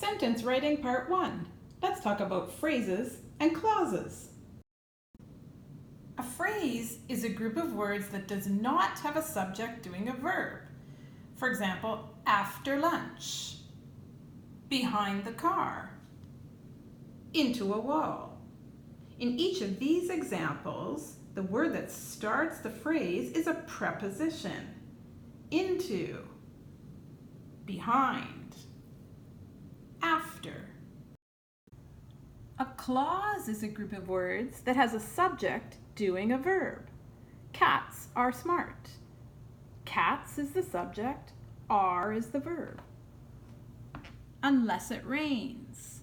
Sentence writing part 1. Let's talk about phrases and clauses. A phrase is a group of words that does not have a subject doing a verb. For example, after lunch, behind the car, into a wall. In each of these examples, the word that starts the phrase is a preposition. Into, behind, after. A clause is a group of words that has a subject doing a verb. Cats are smart. Cats is the subject, are is the verb. Unless it rains.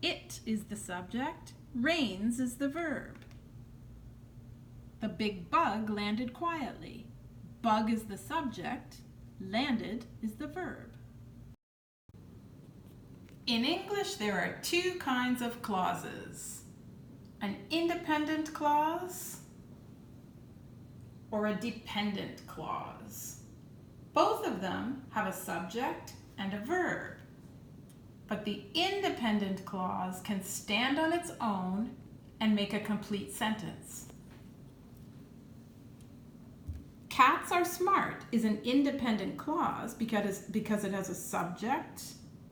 It is the subject, rains is the verb. The big bug landed quietly. Bug is the subject, landed is the verb. In English, there are two kinds of clauses. An independent clause or a dependent clause. Both of them have a subject and a verb. But the independent clause can stand on its own and make a complete sentence. Cats are smart is an independent clause because it has a subject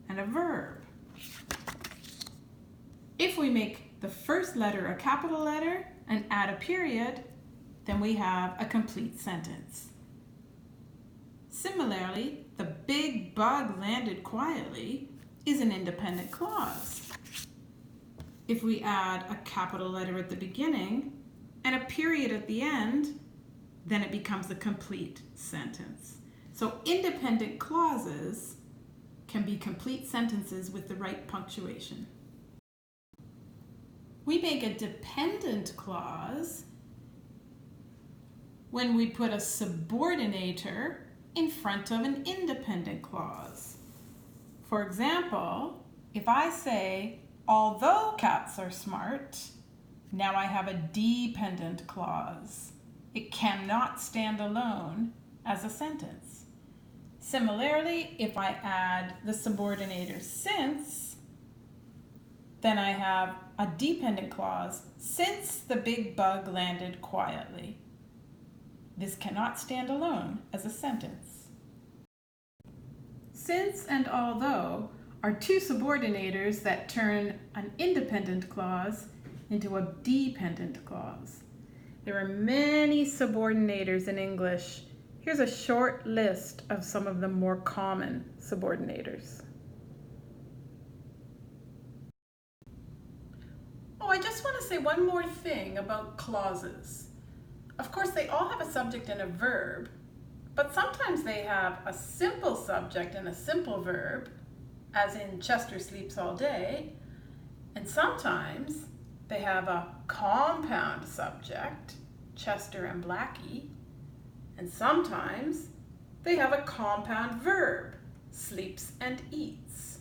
and a verb. If we make the first letter a capital letter and add a period, then we have a complete sentence. Similarly, the big bug landed quietly is an independent clause. If we add a capital letter at the beginning and a period at the end, then it becomes a complete sentence. So independent clauses can be complete sentences with the right punctuation. We make a dependent clause when we put a subordinator in front of an independent clause. For example, if I say, although cats are smart, now I have a dependent clause. It cannot stand alone as a sentence. Similarly, if I add the subordinator since, then I have a dependent clause, since the big bug landed quietly. This cannot stand alone as a sentence. Since and although are two subordinators that turn an independent clause into a dependent clause. There are many subordinators in English. Here's a short list of some of the more common subordinators. Oh, I just want to say one more thing about clauses. Of course, they all have a subject and a verb, but sometimes they have a simple subject and a simple verb, as in Chester sleeps all day, and sometimes they have a compound subject, Chester and Blackie, and sometimes they have a compound verb, sleeps and eats.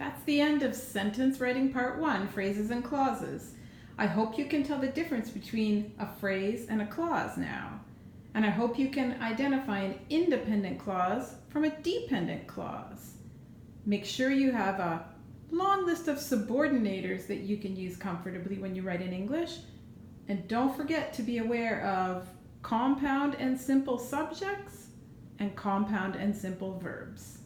That's the end of sentence writing part 1, phrases and clauses. I hope you can tell the difference between a phrase and a clause now. And I hope you can identify an independent clause from a dependent clause. Make sure you have a long list of subordinators that you can use comfortably when you write in English. And don't forget to be aware of compound and simple subjects and compound and simple verbs.